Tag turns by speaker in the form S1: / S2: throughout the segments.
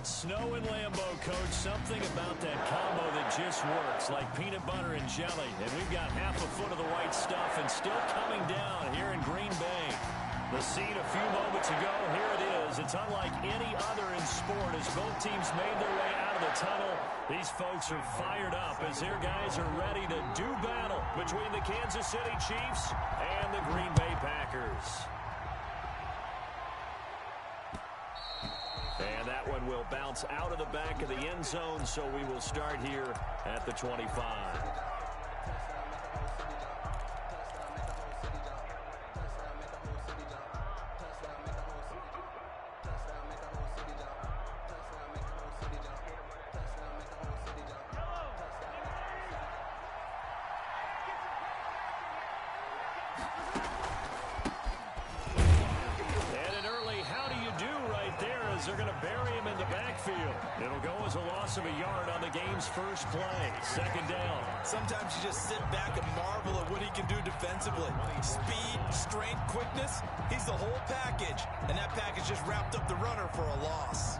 S1: Snow and Lambeau, Coach. Something about that combo that just works, like peanut butter and jelly. And we've got half a foot of the white stuff and still coming down here in Green Bay. The scene a few moments ago, here it is. It's unlike any other in sport as both teams made their way out of the tunnel. These folks are fired up as their guys are ready to do battle between the Kansas City Chiefs and the Green Bay Packers. And that one will bounce out of the back of the end zone, so we will start here at the 25. They're going to bury him in the backfield. It'll go as a loss of a yard on the game's first play. Second down.
S2: Sometimes you just sit back and marvel at what he can do defensively. Speed, strength, quickness. He's the whole package. And that package just wrapped up the runner for a loss.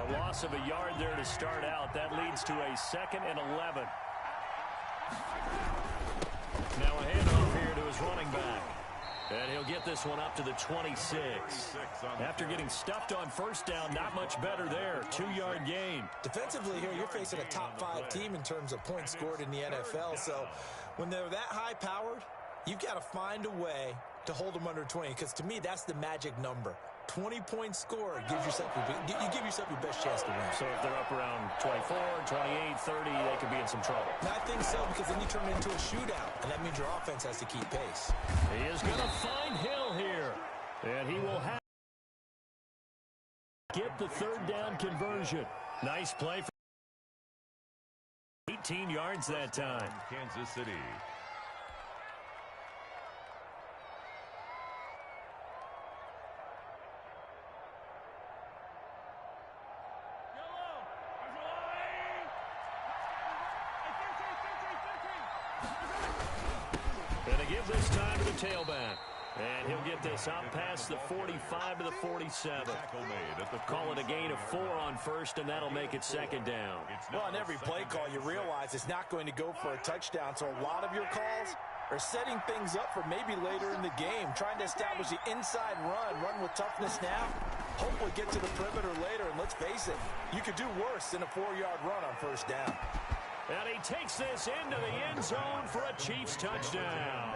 S1: A loss of a yard there to start out. That leads to a 2nd and 11. Now a handoff here to his running back. And he'll get this one up to the 26. After getting stuffed on first down, not much better there. 2-yard gain.
S2: Defensively here, you're facing a top-5 team in terms of points scored in the NFL. So when they're that high-powered, you've got to find a way to hold them under 20. Because to me, that's the magic number. 20-point score gives yourself you give yourself your best chance to win.
S1: So if they're up around 24, 28, 30, they could be in some trouble.
S2: And I think so, because then you turn it into a shootout, and that means your offense has to keep pace.
S1: He is going to find Hill here, and he will have get the 3rd down conversion. Nice play for 18 yards that time.
S3: Kansas City.
S1: This time to the tailback. And he'll get this out past the 45 to the 47. Call it a gain of 4 on first, and that'll make it 2nd down.
S2: Well, on every play call, you realize it's not going to go for a touchdown. So a lot of your calls are setting things up for maybe later in the game, trying to establish the inside run with toughness now. Hopefully get to the perimeter later, and let's face it, you could do worse than a 4-yard run on first down.
S1: And he takes this into the end zone for a Chiefs touchdown.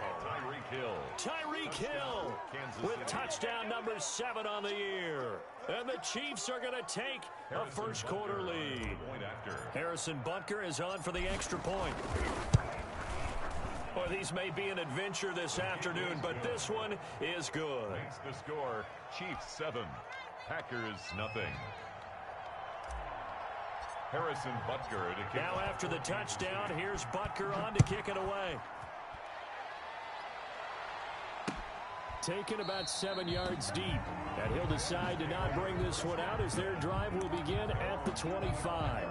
S1: Tyreek Hill with touchdown number 7 on the year. And the Chiefs are going to take a first-quarter lead. Harrison Butker is on for the extra point. Well, these may be an adventure this afternoon, but this one is good.
S3: Makes the score, Chiefs 7, Packers nothing. Harrison Butker to kick.
S1: Now after the touchdown, here's Butker on to kick it away. Taken about 7 yards deep. And he'll decide to not bring this one out as their drive will begin at the 25.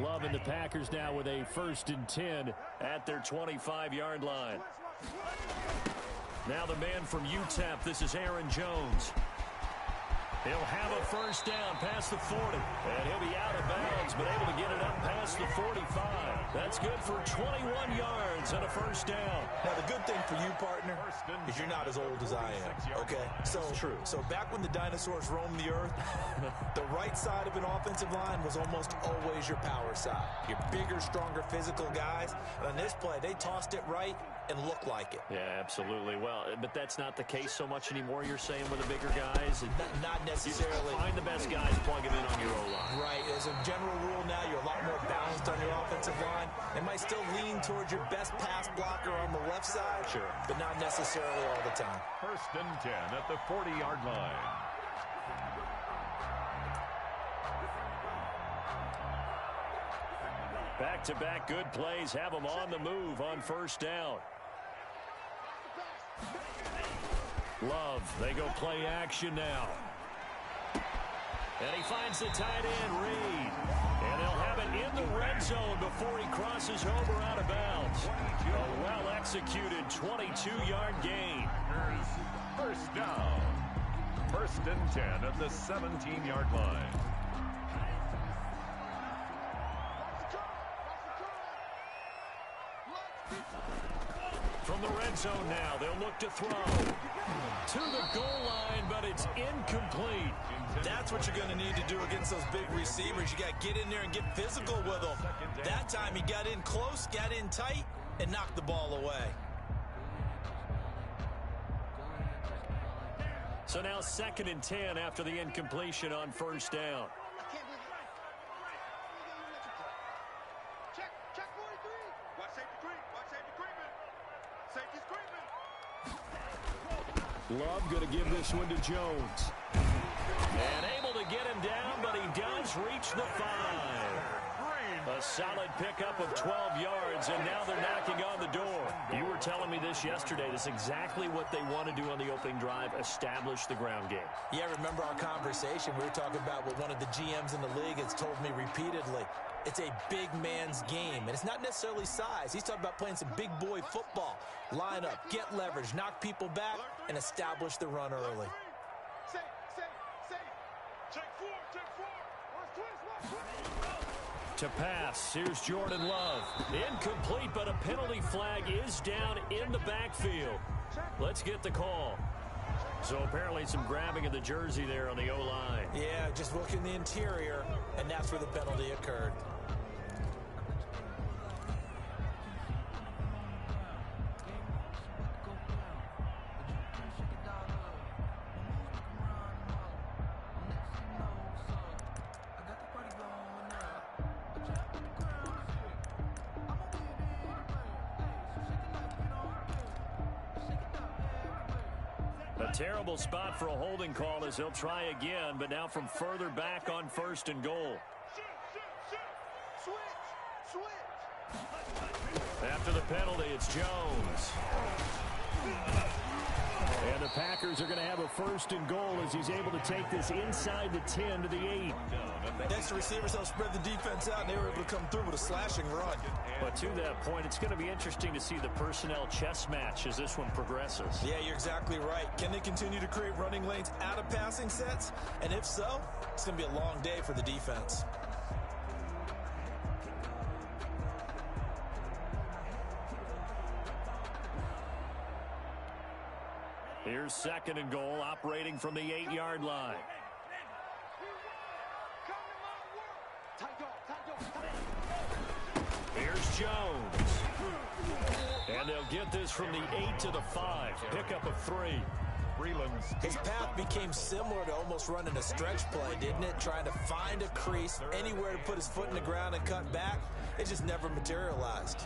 S1: Loving the Packers now with a 1st and 10 at their 25-yard line. Now the man from UTEP, this is Aaron Jones. He'll have a first down past the 40. And he'll be out of bounds, but able to get it up past the 45. That's good for 21 yards and a first down.
S2: Now, the good thing for you, partner, is you're not as old as I am, okay? So, so back when the dinosaurs roamed the earth, the right side of an offensive line was almost always your power side. Your bigger, stronger, physical guys. And on this play, they tossed it right and looked like it.
S1: Yeah, absolutely. Well, but that's not the case so much anymore, you're saying, with the bigger guys?
S2: Not necessarily.
S1: Find the best guys, plug them in on your O-line.
S2: Right. As a general rule now, you're a lot more balanced on your offensive line. They might still lean towards your best pass blocker on the left side,
S1: sure,
S2: but not necessarily all the time.
S3: 1st and 10 at the 40-yard line.
S1: Back-to-back good plays have them on the move on first down. Love, they go play action now. And he finds the tight end, Reed. And they'll have it in the red zone before he crosses over out of bounds. A well-executed 22-yard gain.
S3: First down. 1st and 10 at the 17-yard line.
S1: From the red zone now, they'll look to throw. To the goal line, but it's incomplete.
S2: That's what you're going to need to do against those big receivers. You got to get in there and get physical with them. That time he got in close, got in tight, and knocked the ball away.
S1: So now 2nd and 10 after the incompletion on first down. Love going to give this one to Jones. And able to get him down, but he does reach the 5. A solid pickup of 12 yards, and now they're knocking on the door. You were telling me this yesterday. This is exactly what they want to do on the opening drive, establish the ground game.
S2: Yeah, remember our conversation? We were talking about what one of the GMs in the league has told me repeatedly. It's a big man's game, and it's not necessarily size. He's talking about playing some big boy football. Line up, get leverage, knock people back, and establish the run early.
S1: To pass, here's Jordan Love. Incomplete, but a penalty flag is down in the backfield. Let's get the call. So apparently some grabbing of the jersey there on the O-line.
S2: Yeah, just look in the interior, and that's where the penalty occurred.
S1: A terrible spot for a holding call as he'll try again, but now from further back on 1st and goal. After the penalty, it's Jones. And the Packers are going to have a 1st and goal as he's able to take this inside the 10 to the 8.
S2: Next, the receivers help spread the defense out, and they were able to come through with a slashing run.
S1: But to that point, it's going to be interesting to see the personnel chess match as this one progresses.
S2: Yeah, you're exactly right. Can they continue to create running lanes out of passing sets? And if so, it's going to be a long day for the defense.
S1: Here's 2nd and goal, operating from the 8-yard line. Here's Jones. And they'll get this from the 8 to the 5. Pickup of 3.
S2: His path became similar to almost running a stretch play, didn't it? Trying to find a crease, anywhere to put his foot in the ground and cut back. It just never materialized.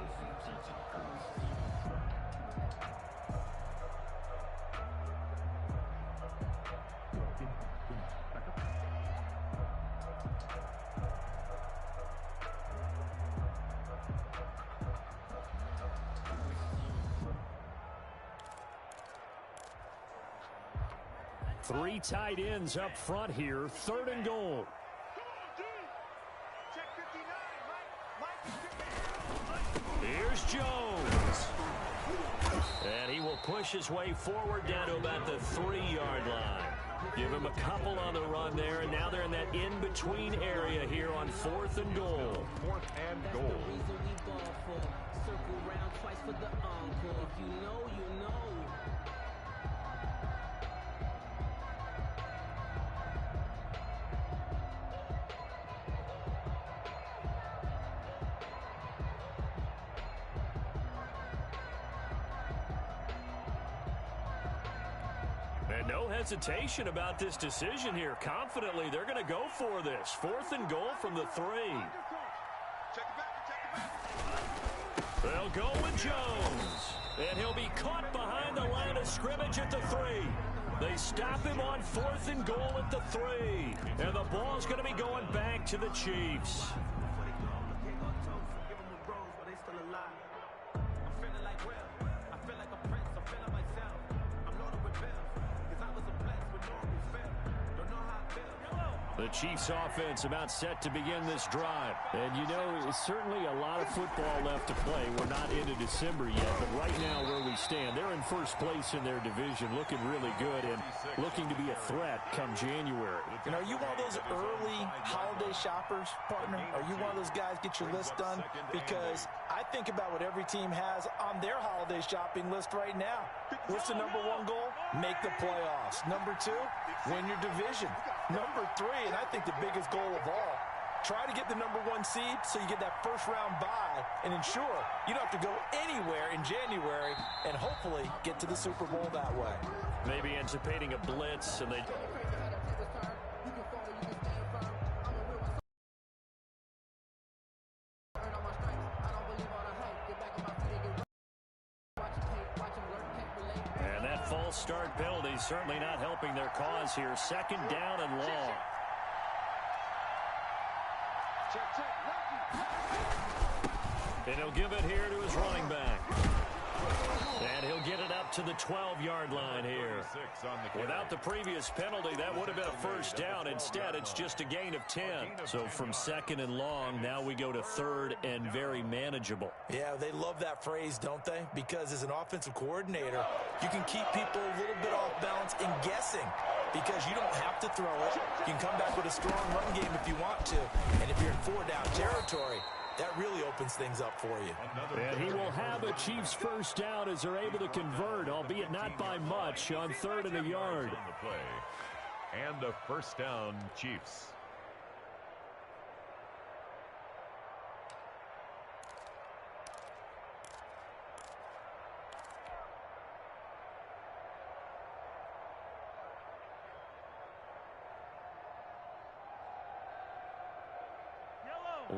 S1: Three tight ends up front here. 3rd and goal. Here's Jones. And he will push his way forward down to about the 3-yard line. Give him a couple on the run there, and now they're in that in-between area here on 4th and goal.
S3: 4th and goal.
S1: And no hesitation about this decision here. Confidently, they're going to go for this. 4th and goal from the 3. They'll go with Jones. And he'll be caught behind the line of scrimmage at the 3. They stop him on 4th and goal at the 3. And the ball's going to be going back to the Chiefs. Chiefs offense about set to begin this drive.
S4: And you know, it's certainly a lot of football left to play. We're not into December yet, but right now where we stand, they're in first place in their division, looking really good and looking to be a threat come January.
S2: And are you one of those early holiday shoppers, partner? Are you one of those guys get your list done? Because I think about what every team has on their holiday shopping list right now. What's the number one goal? Make the playoffs. Number two, win your division. Number three, and I think the biggest goal of all, try to get the number one seed so you get that first round bye and ensure you don't have to go anywhere in January and hopefully get to the Super Bowl that way.
S1: Maybe anticipating a blitz, and they... And that false start penalty certainly not helping their cause here. Second down and long. And he'll give it here to his running back. And he'll get it up to the 12-yard line here. Without the previous penalty, that would have been a first down. Instead, it's just a gain of 10. So from second and long, now we go to third and very manageable.
S2: Yeah, they love that phrase, don't they? Because as an offensive coordinator, you can keep people a little bit off balance and guessing because you don't have to throw it. You can come back with a strong run game if you want to. And if you're in four-down territory, that really opens things up for you.
S4: And he will have a Chiefs first down as they're able to convert, albeit not by much, on third and a yard.
S3: And a first down, Chiefs.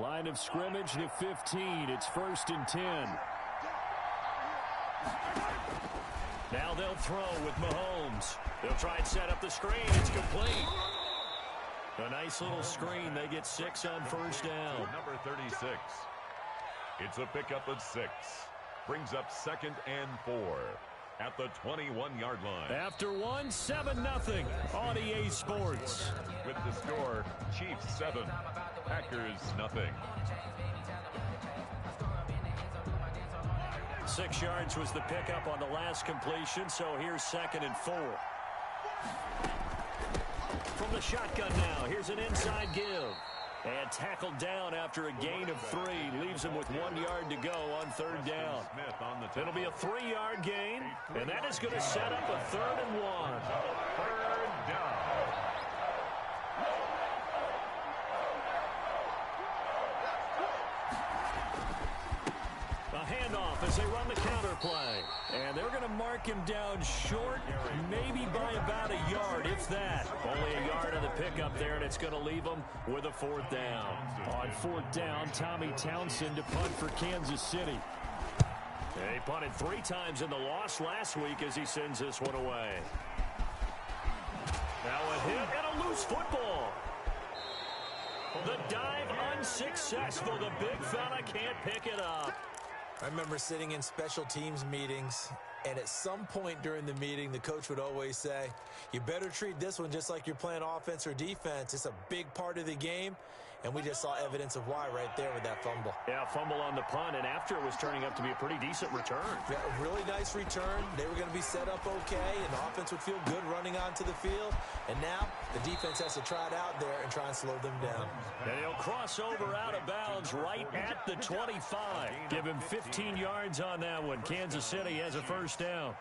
S4: Line of scrimmage to 15. It's first and 10.
S1: Now they'll throw with Mahomes. They'll try and set up the screen. It's complete. A nice little screen. They get 6 on first down.
S3: Number 36. It's a pickup of 6. Brings up second and 4 at the 21-yard line.
S4: After one, 7-0 on EA Sports.
S3: With the score, Chiefs 7, Packers nothing.
S1: 6 yards was the pickup on the last completion, so here's second and 4. From the shotgun now, here's an inside give. And tackled down after a gain of 3. Leaves him with 1 yard to go on third down. It'll be a 3-yard gain, and that is going to set up a third and 1.
S3: Third down.
S1: A handoff as they run the counter play. And they're going to mark him down short, maybe by about a yard, if that. Only a yard on the pickup there, and it's going to leave them with a fourth down.
S4: On fourth down, Tommy Townsend to punt for Kansas City.
S1: He punted 3 times in the loss last week as he sends this one away. Now a hit and a loose football. The dive unsuccessful. The big fella can't pick it up.
S2: I remember sitting in special teams meetings, and at some point during the meeting, the coach would always say, you better treat this one just like you're playing offense or defense. It's a big part of the game, and we just saw evidence of why right there with that fumble.
S1: Yeah, fumble on the punt, and after it was turning up to be a pretty decent return.
S2: Yeah, a really nice return. They were going to be set up okay, and the offense would feel good running onto the field. And now the defense has to try it out there and try and slow them down.
S1: And he'll cross over out of bounds right at the 25. Give him 15 yards on that one. Kansas City has a first down.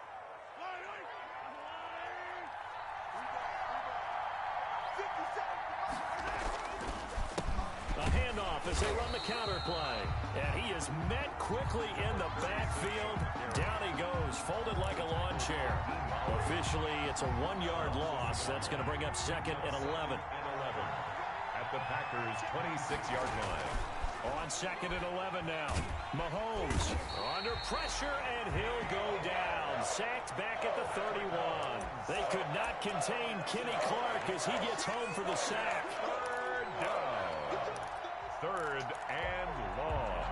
S1: A handoff as they run the counter play. And he is met quickly in the backfield. Down he goes, folded like a lawn chair. Officially, it's a 1-yard loss. That's going to bring up second and 11.
S3: At the Packers' 26-yard line.
S1: On second and 11 now. Mahomes under pressure, and he'll go down. Sacked back at the 31. They could not contain Kenny Clark as he gets home for the sack.
S3: Third down. Third and long.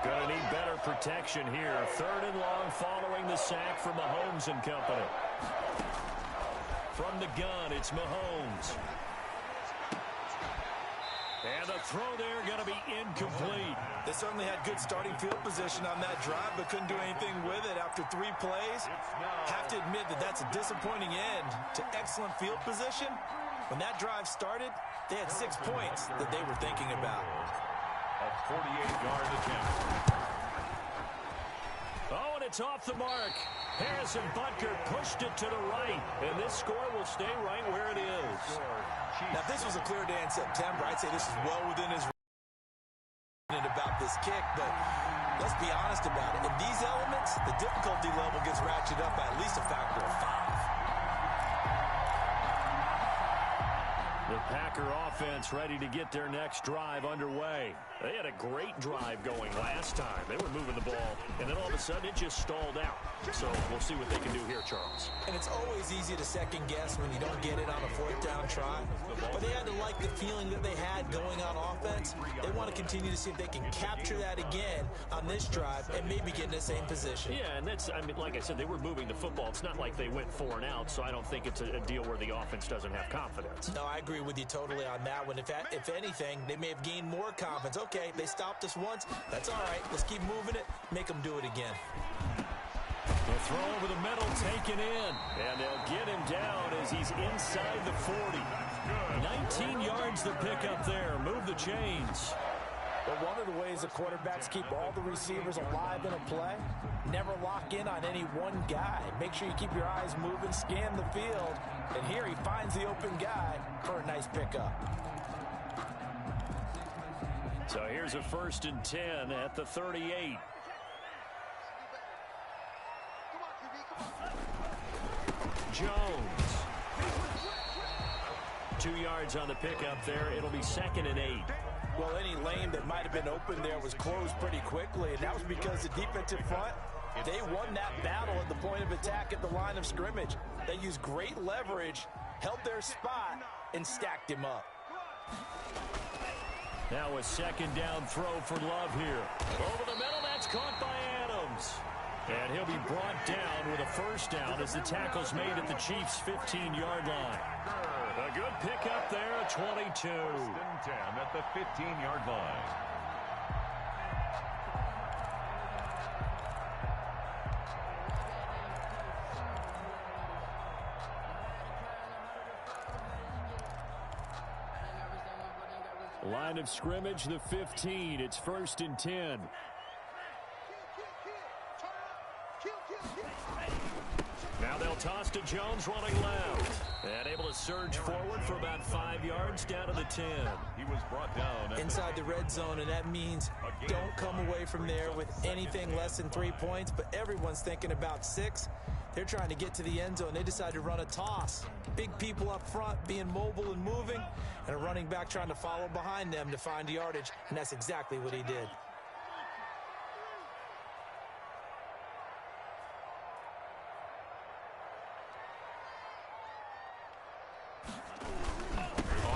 S1: Going to need better protection here. 3rd and long following the sack from Mahomes and company. From the gun, it's Mahomes. And the throw there going to be incomplete.
S2: They certainly had good starting field position on that drive, but couldn't do anything with it after 3 plays. Have to admit that that's a disappointing end to excellent field position. When that drive started, they had 6 points that they were thinking about.
S3: A 48-yard attempt.
S1: Oh, and it's off the mark. Harrison Butker pushed it to the right, and this score will stay right where it is.
S2: Now, if this was a clear day in September, I'd say this is well within his range about this kick, but let's be honest about it. In these elements, the difficulty level gets ratcheted up by at least a factor of 5.
S1: The Packer offense ready to get their next drive underway. They had a great drive going last time. They were moving the ball, and then all of a sudden it just stalled out. So we'll see what they can do here, Charles.
S2: And it's always easy to second guess when you don't get it on a 4th down try. But they had to like the feeling that they had going on offense. They want to continue to see if they can capture that again on this drive and maybe get in the same position.
S1: Yeah, and that's, I mean, like I said, they were moving the football. It's not like they went 4 and out, so I don't think it's a deal where the offense doesn't have confidence.
S2: No, I agree with you totally on that one. If anything, they may have gained more confidence. Okay, they stopped us once. That's all right. Let's keep moving it. Make them do it again.
S1: The throw over the middle taken in. And they'll get him down as he's inside the 40. 19 yards to pick up there. Move the chains.
S2: But one of the ways the quarterbacks keep all the receivers alive in a play, never lock in on any one guy. Make sure you keep your eyes moving, scan the field. And here he finds the open guy for a nice pickup.
S1: So here's a 1st and 10 at the 38. Jones. 2 yards on the pickup there. It'll be 2nd and 8.
S2: Well, any lane that might have been open there was closed pretty quickly, and that was because the defensive front, they won that battle at the point of attack at the line of scrimmage. They used great leverage, held their spot, and stacked him up.
S1: Now a 2nd down throw for Love here. Over the middle, that's caught by Adams. And he'll be brought down with a 1st down as the tackle's made at the Chiefs' 15-yard line. A good pickup there at 22.
S3: 1st and 10 at the 15-yard line.
S1: Line of scrimmage, the 15. It's 1st and 10. Now they'll toss to Jones running left. And able to surge forward for about 5 yards down to the 10.
S3: He was brought down
S2: inside the red zone, and that means don't come away from there with anything less than 3 points. But everyone's thinking about 6. They're trying to get to the end zone. They decide to run a toss. Big people up front being mobile and moving, and a running back trying to follow behind them to find yardage, and that's exactly what he did.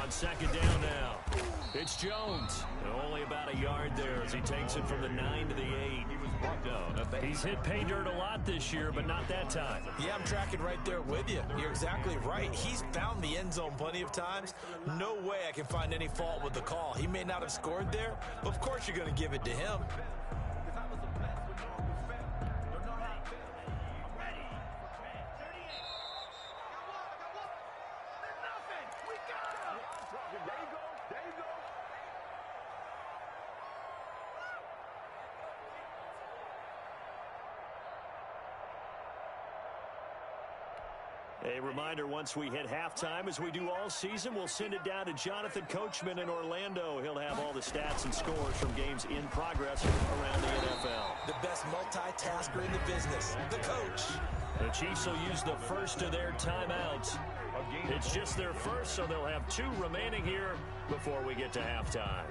S1: On 2nd down now. It's Jones. Only about a yard there as he takes it from the 9 to the 8.
S3: He was brought down at the 8.
S1: He's hit pay dirt a lot this year, but not that time.
S2: Yeah, I'm tracking right there with you. You're exactly right. He's found the end zone plenty of times. No way I can find any fault with the call. He may not have scored there, but of course you're going to give it to him.
S1: A reminder, once we hit halftime, as we do all season, we'll send it down to Jonathan Coachman in Orlando. He'll have all the stats and scores from games in progress around the NFL.
S2: The best multitasker in the business, the coach.
S1: The Chiefs will use the first of their timeouts. It's just their first, so they'll have 2 remaining here before we get to halftime.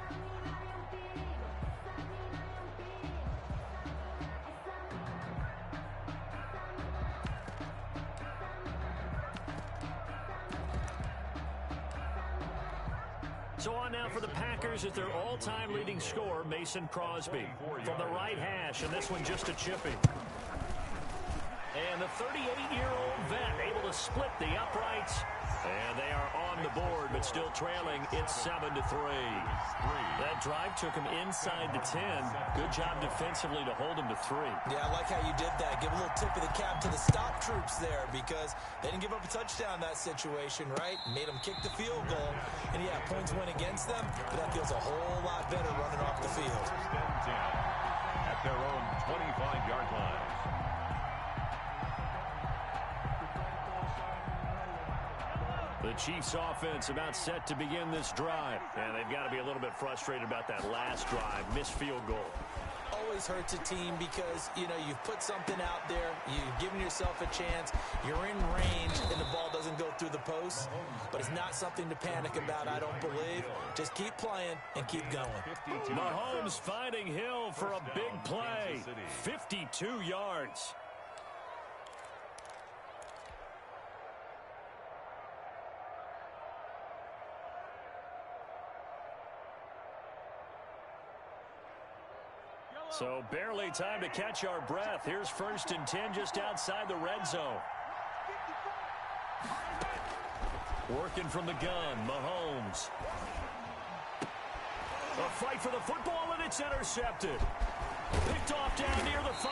S4: So on now for the Packers is their all-time leading scorer, Mason Crosby. From the right hash, and this one just a chipping. And the 38-year-old vet able to split the uprights. And they are on the board, but still trailing. It's 7-3. That drive took him inside the 10. Good job defensively to hold him to 3.
S2: Yeah, I like how you did that. Give a little tip of the cap to the stop troops there because they didn't give up a touchdown in that situation, right? Made them kick the field goal. And, yeah, points went against them, but that feels a whole lot better running off the field.
S3: At their own 25-yard line.
S4: The Chiefs offense about set to begin this drive. And they've got to be a little bit frustrated about that last drive. Missed field goal.
S2: Always hurts a team because, you know, you've put something out there. You've given yourself a chance. You're in range, and the ball doesn't go through the post. But it's not something to panic about, I don't believe. Just keep playing and keep going.
S4: Mahomes finding Hill for a big play. 52 yards. So barely time to catch our breath. Here's 1st and 10 just outside the red zone. Working from the gun, Mahomes. A fight for the football, and it's intercepted. Picked off down near the 5.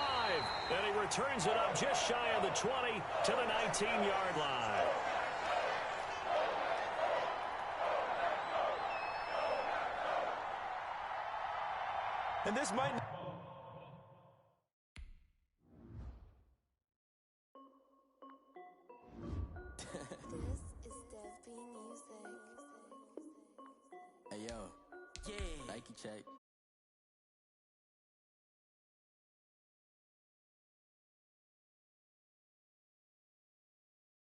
S4: And he returns it up just shy of the 20 to the 19-yard line.
S2: And this might...
S5: Hey, yo. Yeah. Nike check.